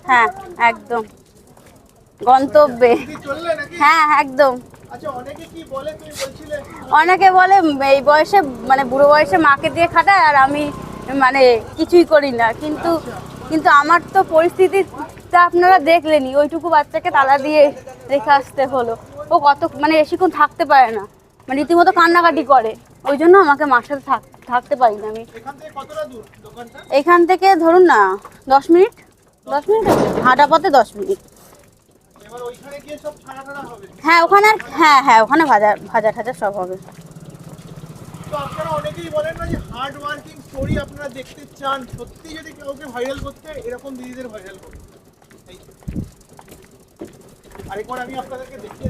হ্যাঁ একদম গন্তব্যে। হ্যাঁ একদম। অনেকে বলে এই বয়সে মানে বুড়ো বয়সে মাকে দিয়ে খাটায় আর আমি মানে কিছুই করি না, কিন্তু কিন্তু আমার তো পরিস্থিতিটা আপনারা দেখলেনি, ওইটুকু বাচ্চাকে তালা দিয়ে রেখে আসতে হলো। ও কত মানে বেশিক্ষণ থাকতে পারে না, মানে রীতিমতো কান্নাকাটি করে, ওই জন্য আমাকে মার সাথে থাকতে পারি না আমি। এখান থেকে ধরুন না 10 মিনিট, 10 মিনিট হাঁটা পথে 10 মিনিট। হ্যাঁ ওখানে, হ্যাঁ হ্যাঁ ওখানে ভাজা ঠাজা সব হবে। তো আপনারা অনেকেই বলেন না যে হার্ড ওয়ার্কিং স্টোরি আপনারা দেখতে চান, সত্যি যদি কাউকে ভাইরাল করতে এরকম দিদিদের ভাইরাল করুন। আরেকবার আমি আপনাদেরকে দেখিয়ে